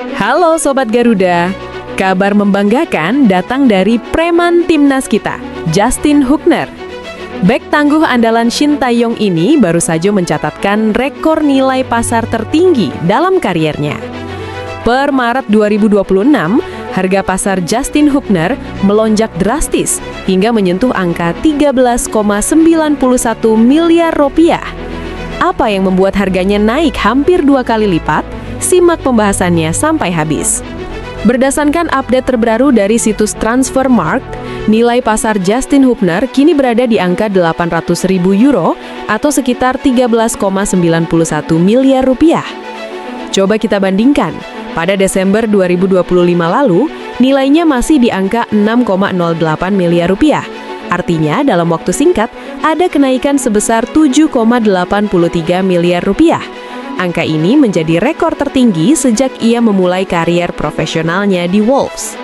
Halo Sobat Garuda, kabar membanggakan datang dari preman timnas kita, Justin Hugner. Bek tangguh andalan Shin Tae-yong ini baru saja mencatatkan rekor nilai pasar tertinggi dalam kariernya. Per Maret 2026, harga pasar Justin Hugner melonjak drastis hingga menyentuh angka 13,91 miliar rupiah. Apa yang membuat harganya naik hampir 2 kali lipat? Simak pembahasannya sampai habis. Berdasarkan update terbaru dari situs Transfermarkt, nilai pasar Justin Hugner kini berada di angka 800.000 euro atau sekitar 13,91 miliar rupiah. Coba kita bandingkan, pada Desember 2025 lalu, nilainya masih di angka 6,08 miliar rupiah. Artinya, dalam waktu singkat, ada kenaikan sebesar 7,83 miliar rupiah. Angka ini menjadi rekor tertinggi sejak ia memulai karier profesionalnya di Wolves.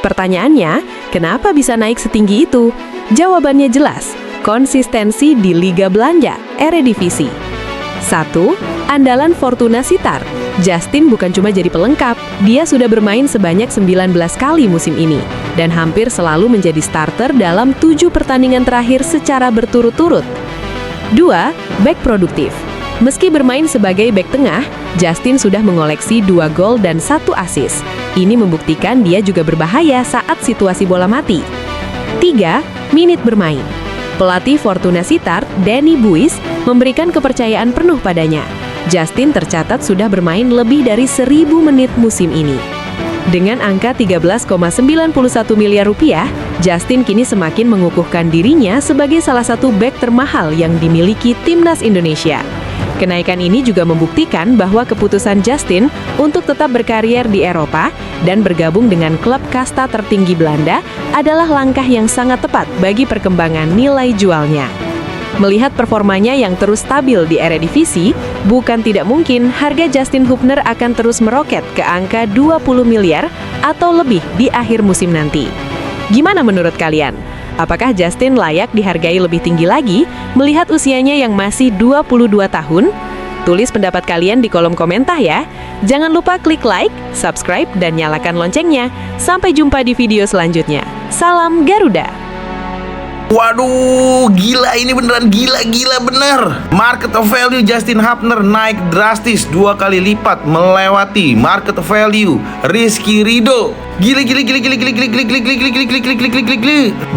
Pertanyaannya, kenapa bisa naik setinggi itu? Jawabannya jelas, konsistensi di Liga Belanda, Eredivisie. 1. Andalan Fortuna Sittard. Justin bukan cuma jadi pelengkap, dia sudah bermain sebanyak 19 kali musim ini, dan hampir selalu menjadi starter dalam 7 pertandingan terakhir secara berturut-turut. 2. Bek produktif. Meski bermain sebagai bek tengah, Justin sudah mengoleksi 2 gol dan 1 assist. Ini membuktikan dia juga berbahaya saat situasi bola mati. 3. Menit bermain. Pelatih Fortuna Sittard, Danny Buis, memberikan kepercayaan penuh padanya. Justin tercatat sudah bermain lebih dari 1.000 menit musim ini. Dengan angka 13,91 miliar rupiah, Justin kini semakin mengukuhkan dirinya sebagai salah satu bek termahal yang dimiliki timnas Indonesia. Kenaikan ini juga membuktikan bahwa keputusan Justin untuk tetap berkarier di Eropa dan bergabung dengan klub kasta tertinggi Belanda adalah langkah yang sangat tepat bagi perkembangan nilai jualnya. Melihat performanya yang terus stabil di Eredivisie, bukan tidak mungkin harga Justin Hugner akan terus meroket ke angka 20 miliar atau lebih di akhir musim nanti. Gimana menurut kalian? Apakah Justin layak dihargai lebih tinggi lagi melihat usianya yang masih 22 tahun? Tulis pendapat kalian di kolom komentar ya. Jangan lupa klik like, subscribe, dan nyalakan loncengnya. Sampai jumpa di video selanjutnya. Salam Garuda! Waduh, gila ini beneran gila bener. Market value Justin Hugner naik drastis 2 kali lipat melewati market value Rizky Ridho. Gila.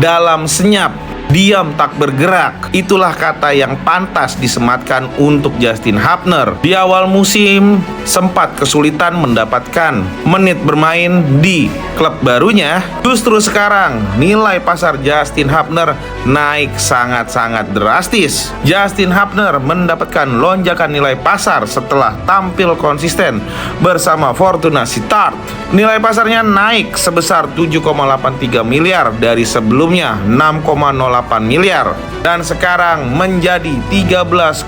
Dalam senyap, diam tak bergerak. Itulah kata yang pantas disematkan untuk Justin Hugner. Di awal musim sempat kesulitan mendapatkan menit bermain di klub barunya. Justru sekarang nilai pasar Justin Hugner naik sangat-sangat drastis. Justin Hugner mendapatkan lonjakan nilai pasar setelah tampil konsisten bersama Fortuna Sittard. Nilai pasarnya naik sebesar 7,83 miliar dari sebelumnya 6,08 miliar dan sekarang menjadi 13,91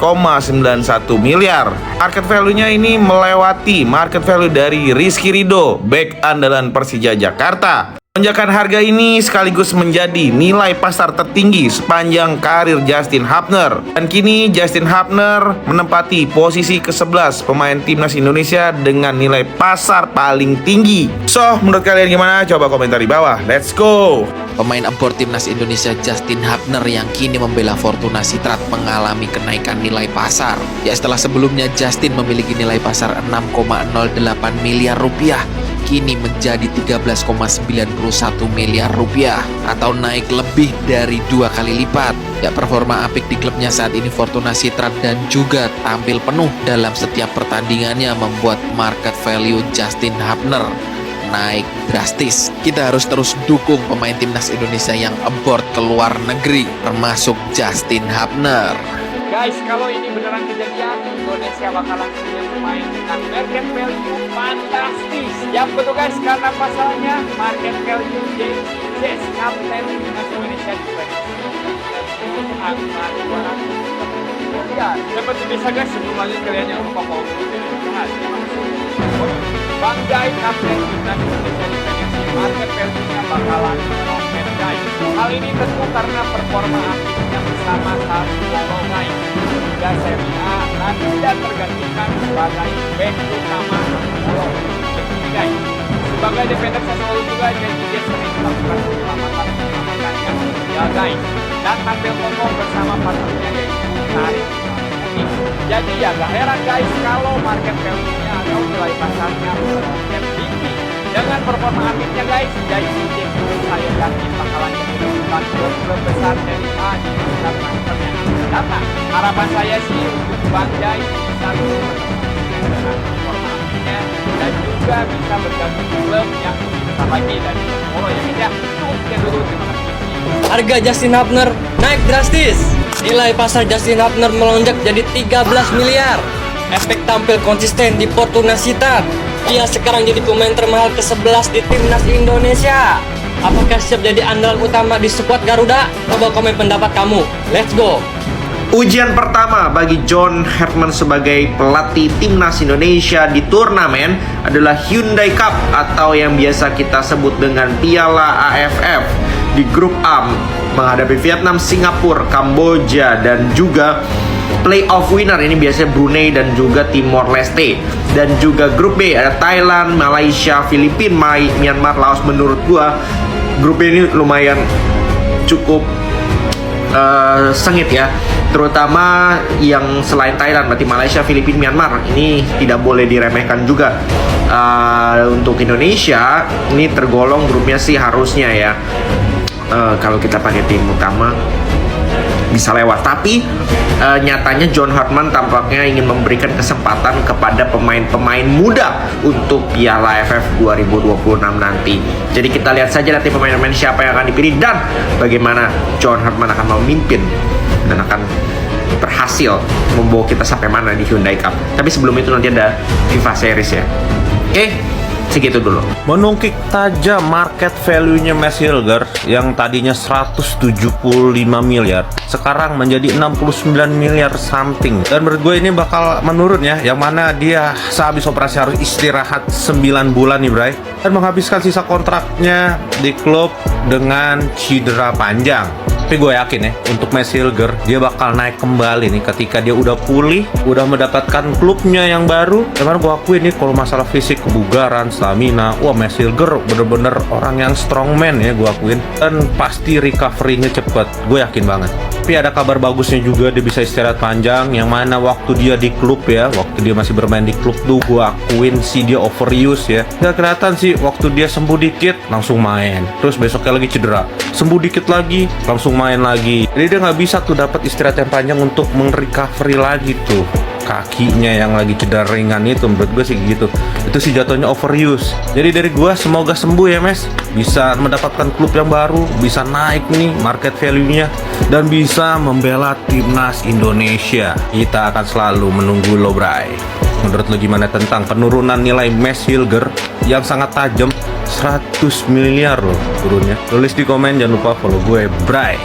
miliar. Market value-nya ini melewati market value dari Rizky Ridho, bek andalan Persija Jakarta. Lonjakan harga ini sekaligus menjadi nilai pasar tertinggi sepanjang karir Justin Hugner. Dan kini Justin Hugner menempati posisi ke-11 pemain timnas Indonesia dengan nilai pasar paling tinggi. So, menurut kalian gimana? Coba komentar di bawah. Let's go! Pemain empor timnas Indonesia Justin Hugner yang kini membela Fortuna Sittard mengalami kenaikan nilai pasar. Ya, setelah sebelumnya Justin memiliki nilai pasar 6,08 miliar rupiah, kini menjadi 13,91 miliar rupiah atau naik lebih dari 2 kali lipat. Ya, performa apik di klubnya saat ini Fortuna Sittard dan juga tampil penuh dalam setiap pertandingannya membuat market value Justin Hugner naik drastis. Kita harus terus dukung pemain timnas Indonesia yang abroad ke luar negeri, termasuk Justin Hugner. Guys, kalau ini beneran kejadian, Indonesia bakalan punya pemain dengan market value fantastis. Ya betul guys, karena pasalnya market value James kapten timnas Indonesia diprediksi angka 200 miliar. Seperti biasa guys, sebelum lanjut kalian jangan lupa follow Banggai kapten timnas Indonesia diprediksi market value-nya bakalan meroket guys. Hal ini tentu karena performa aktifnya bersama Sassuolo guys. Hingga Serie A dan tidak tergantikan sebagai bek utama Sassuolo. independen Sassuolo juga, jadi dia sering melakukan penyelamatan ya guys, dan tampil kokoh bersama partnernya yaitu Tarik. Jadi ya gak heran guys kalau market value-nya atau nilai pasarnya semakin tinggi. Dengan performa akhirnya guys, JC Jackson saya yakin bakalan jadi rujukan klub besar dari di pusat transfer yang akan datang. Harapan saya sih untuk Bang Jai bisa dengan performa akhirnya dan juga bisa bergabung di klub yang lebih besar lagi dari Sassuolo ya guys ya. Cukup sekian dulu, terima kasih. Harga Justin Hubner naik drastis. Nilai pasar Justin Hubner melonjak jadi 13 miliar. Efek tampil konsisten di Fortuna Sittard. Dia sekarang jadi pemain termahal ke-11 di timnas Indonesia. Apakah siap jadi andalan utama di skuad Garuda? Coba komen pendapat kamu. Let's go. Ujian pertama bagi John Hartman sebagai pelatih timnas Indonesia di turnamen adalah Hyundai Cup atau yang biasa kita sebut dengan Piala AFF di grup A menghadapi Vietnam, Singapura, Kamboja dan juga playoff winner ini biasanya Brunei dan juga Timor Leste. Dan juga grup B ada Thailand, Malaysia, Filipina, Myanmar, Laos. Menurut gua grup B ini lumayan cukup sengit ya, terutama yang selain Thailand, berarti Malaysia, Filipina, Myanmar ini tidak boleh diremehkan juga. Untuk Indonesia ini tergolong grupnya sih harusnya ya, kalau kita pakai tim utama bisa lewat. Tapi nyatanya John Hartman tampaknya ingin memberikan kesempatan kepada pemain-pemain muda untuk Piala AFF 2026 nanti. Jadi kita lihat saja nanti pemain-pemain siapa yang akan dipilih dan bagaimana John Hartman akan memimpin dan akan berhasil membawa kita sampai mana di Hyundai Cup. Tapi sebelum itu nanti ada FIFA Series ya. Oke, segitu dulu. Menungkik tajam market value-nya Max Hilger yang tadinya 175 miliar sekarang menjadi 69 miliar something. Dan menurut gue ini bakal menurun ya, yang mana dia sehabis operasi harus istirahat 9 bulan nih Bray, dan menghabiskan sisa kontraknya di klub dengan cedera panjang. Tapi gue yakin ya, untuk Max Hilger dia bakal naik kembali nih ketika dia udah pulih, udah mendapatkan klubnya yang baru. Cuman gue akuin nih kalau masalah fisik, kebugaran, stamina, wah Max Hilger bener-bener orang yang strongman ya, gue akuin. Dan pasti recovery-nya cepet, gue yakin banget. Tapi ada kabar bagusnya juga, dia bisa istirahat panjang, yang mana waktu dia di klub ya, waktu dia masih bermain di klub tuh gue akuin sih dia overuse ya. Gak kelihatan sih, waktu dia sembuh dikit langsung main, terus besoknya lagi cedera, sembuh dikit lagi langsung main lagi. Jadi dia nggak bisa tuh dapat istirahat yang panjang untuk meng-recovery lagi tuh kakinya yang lagi cedera ringan itu. Menurut gue sih gitu, itu sih jatuhnya overuse. Jadi dari gue semoga sembuh ya Mes, bisa mendapatkan klub yang baru, bisa naik nih market value-nya dan bisa membela timnas Indonesia. Kita akan selalu menunggu lo Bray. Menurut lo gimana tentang penurunan nilai Max Hilger yang sangat tajam, 100 miliar loh turunnya? Tulis di komen, jangan lupa follow gue Bray.